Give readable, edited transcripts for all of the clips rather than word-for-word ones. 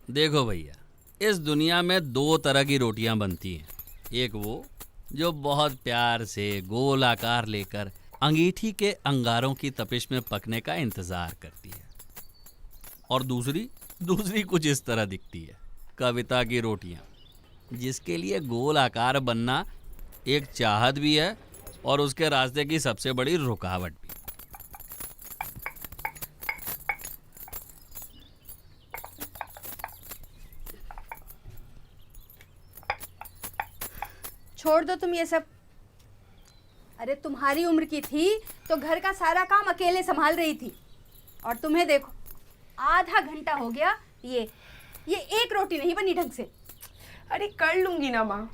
देखो भैया, इस दुनिया में दो तरह की रोटियां बनती हैं। एक वो जो बहुत प्यार से गोल आकार लेकर अंगीठी के अंगारों की तपिश में पकने का इंतजार करती है, और दूसरी दूसरी कुछ इस तरह दिखती है, कविता की रोटियां, जिसके लिए गोल आकार बनना एक चाहत भी है और उसके रास्ते की सबसे बड़ी रुकावट भी। छोड़ दो तुम ये सब। अरे तुम्हारी उम्र की थी तो घर का सारा काम अकेले संभाल रही थी, और तुम्हें देखो आधा घंटा हो गया, ये एक रोटी नहीं बनी ढंग से। अरे कर लूंगी ना माँ।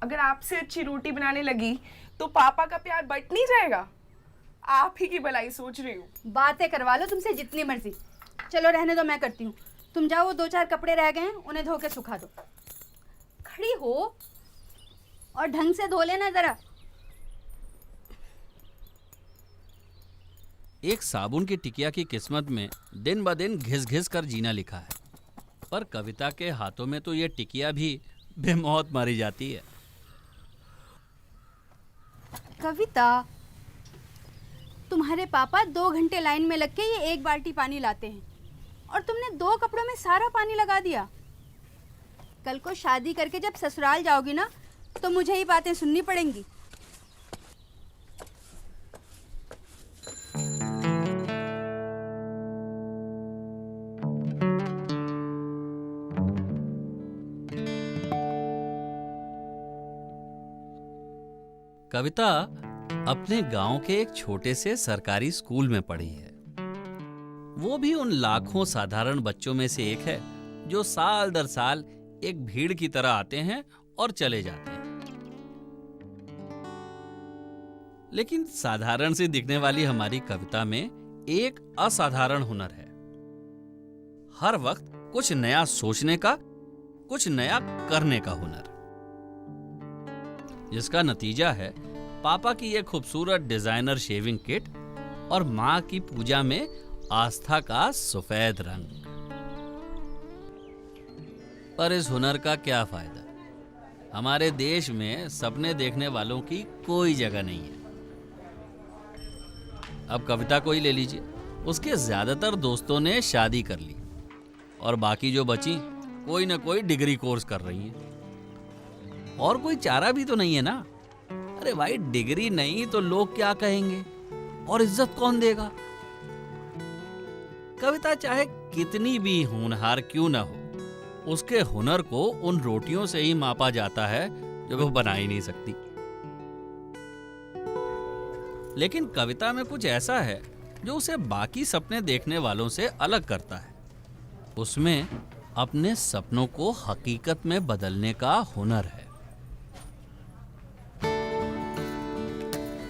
अगर आपसे अच्छी रोटी बनाने लगी तो पापा का प्यार बट नहीं जाएगा। आप ही की भलाई सोच रही हूँ। बातें करवा लो तुमसे जितनी मर्जी। चलो रहने दो, मैं करती हूँ। तुम जाओ, वो 2-4 कपड़े रह गए हैं, उन्हें धो के सुखा दो। खड़ी हो और ढंग से धो लेना जरा। एक साबुन की टिकिया की किस्मत में दिन ब दिन घिस घिस कर जीना लिखा है, पर कविता के हाथों में तो ये टिकिया भी बेमौत मारी जाती है। कविता, तुम्हारे पापा 2 घंटे लाइन में लग के ये 1 बाल्टी पानी लाते हैं, और तुमने 2 कपड़ों में सारा पानी लगा दिया। कल को शादी करके जब ससुराल जाओगी ना, तो मुझे ही बातें सुननी पड़ेंगी। कविता अपने गांव के एक छोटे से सरकारी स्कूल में पढ़ी है। वो भी उन लाखों साधारण बच्चों में से एक है जो साल दर साल एक भीड़ की तरह आते हैं और चले जाते हैं। लेकिन साधारण सी दिखने वाली हमारी कविता में एक असाधारण हुनर है। हर वक्त कुछ नया सोचने का, कुछ नया करने का हुनर, जिसका नतीजा है पापा की ये खूबसूरत डिजाइनर शेविंग किट और मां की पूजा में आस्था का सफेद रंग। पर इस हुनर का क्या फायदा? हमारे देश में सपने देखने वालों की कोई जगह नहीं है। अब कविता को ही ले लीजिए, उसके ज्यादातर दोस्तों ने शादी कर ली और बाकी जो बची कोई ना कोई डिग्री कोर्स कर रही हैं। और कोई चारा भी तो नहीं है ना। अरे भाई, डिग्री नहीं तो लोग क्या कहेंगे और इज्जत कौन देगा? कविता चाहे कितनी भी होनहार क्यों ना हो, उसके हुनर को उन रोटियों से ही मापा जाता है जो वो बना ही नहीं सकती। लेकिन कविता में कुछ ऐसा है जो उसे बाकी सपने देखने वालों से अलग करता है। उसमें अपने सपनों को हकीकत में बदलने का हुनर है।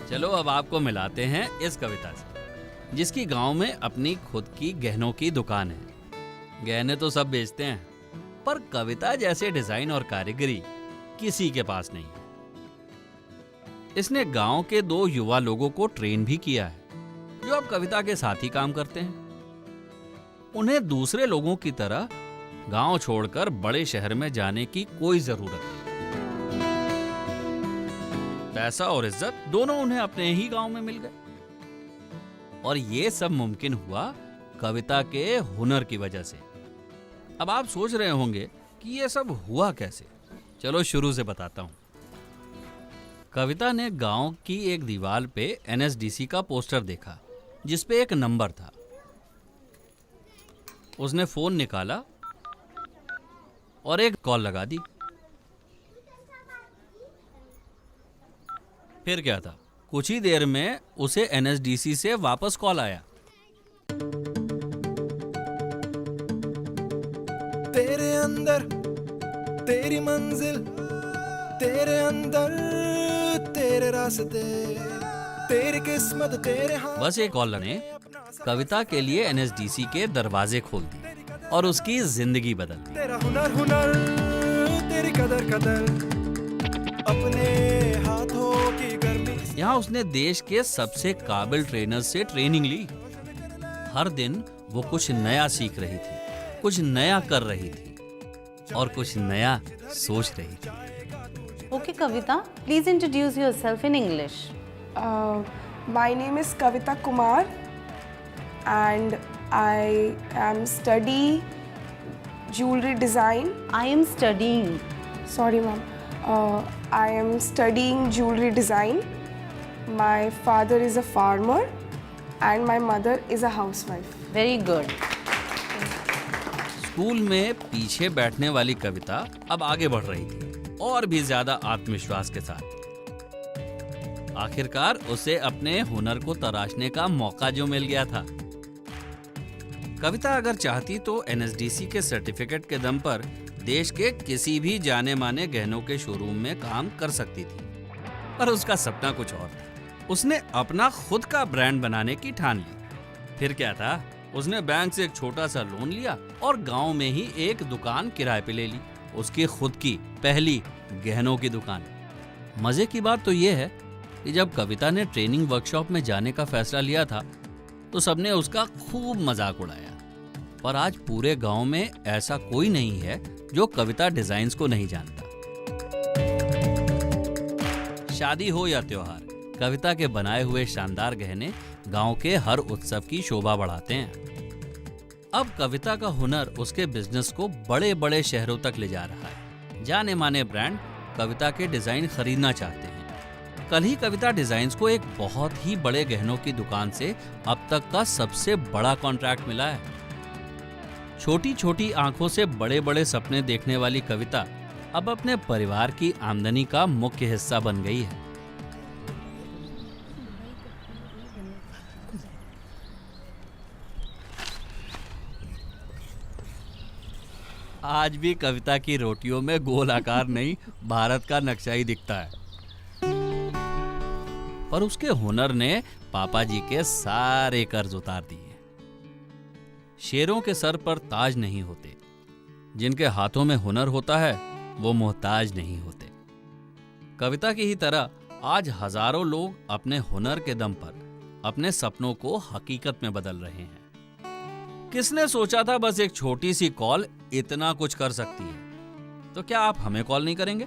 चलो अब आपको मिलाते हैं इस कविता से, जिसकी गांव में अपनी खुद की गहनों की दुकान है। गहने तो सब बेचते हैं, पर कविता जैसे डिजाइन और कारीगरी किसी के पास नहीं है। इसने गांव के 2 युवा लोगों को ट्रेन भी किया है, जो अब कविता के साथ ही काम करते हैं। उन्हें दूसरे लोगों की तरह गांव छोड़कर बड़े शहर में जाने की कोई जरूरत नहीं। पैसा और इज्जत दोनों उन्हें अपने ही गांव में मिल गए, और ये सब मुमकिन हुआ कविता के हुनर की वजह से। अब आप सोच रहे होंगे कि ये सब हुआ कैसे। चलो शुरू से बताता हूं। कविता ने गांव की एक दीवार पे एनएसडीसी का पोस्टर देखा, जिस पे एक नंबर था। उसने फोन निकाला और एक कॉल लगा दी। फिर क्या था, कुछ ही देर में उसे एनएसडीसी से वापस कॉल आया। तेरे अंदर तेरी मंजिल, तेरे अंदर तेरे रास्ते, तेरी किस्मत तेरे हाथ। बस एक कॉल ने कविता के लिए एनएसडीसी के दरवाजे खोल दिए और उसकी जिंदगी बदल दी। तेरा हुनर हुनर, तेरी कदर कदर, अपने हाथों की गर्मी। यहाँ उसने देश के सबसे काबिल ट्रेनर से ट्रेनिंग ली। हर दिन वो कुछ नया सीख रही थी कुछ नया कर रही थी और कुछ नया सोच रही थी। Okay, Kavita, please introduce yourself in English. My name is Kavita Kumar and I am study jewelry design. I am studying. Sorry, ma'am. I am studying jewelry design. My father is a farmer and my mother is a housewife. Very good. School में पीछे बैठने वाली कविता अब आगे बढ़ रही थी और भी ज्यादा आत्मविश्वास के साथ। आखिरकार उसे अपने हुनर को तराशने का मौका जो मिल गया था। कविता अगर चाहती तो एनएसडीसी के सर्टिफिकेट के दम पर देश के किसी भी जाने माने गहनों के शोरूम में काम कर सकती थी, पर उसका सपना कुछ और था। उसने अपना खुद का ब्रांड बनाने की ठान ली। फिर क्या था, उसने बैंक से एक छोटा सा लोन लिया और गांव में ही एक दुकान किराए पे ले ली, उसकी खुद की पहली गहनों की दुकान। मजे की बात तो ये है कि जब कविता ने ट्रेनिंग वर्कशॉप में जाने का फैसला लिया था तो सबने उसका खूब मजाक उड़ाया, पर आज पूरे गांव में ऐसा कोई नहीं है जो कविता डिजाइन्स को नहीं जानता। शादी हो या त्योहार, कविता के बनाए हुए शानदार गहने गांव के हर उत्सव की शोभा बढ़ाते हैं। अब कविता का हुनर उसके बिजनेस को बड़े बड़े शहरों तक ले जा रहा है। जाने माने ब्रांड कविता के डिजाइन खरीदना चाहते हैं। कल ही कविता डिजाइन्स को एक बहुत ही बड़े गहनों की दुकान से अब तक का सबसे बड़ा कॉन्ट्रैक्ट मिला है। छोटी छोटी आंखों से बड़े बड़े सपने देखने वाली कविता अब अपने परिवार की आमदनी का मुख्य हिस्सा बन गई है। आज भी कविता की रोटियों में गोल आकार नहीं, भारत का नक्शा ही दिखता है। पर उसके हुनर ने पापा जी के सारे कर्ज उतार दिए। शेरों के सर पर ताज नहीं होते, जिनके हाथों में हुनर होता है वो मोहताज नहीं होते। कविता की ही तरह आज हजारों लोग अपने हुनर के दम पर अपने सपनों को हकीकत में बदल रहे हैं। किसने सोचा था बस एक छोटी सी कॉल इतना कुछ कर सकती है? तो क्या आप हमें कॉल नहीं करेंगे?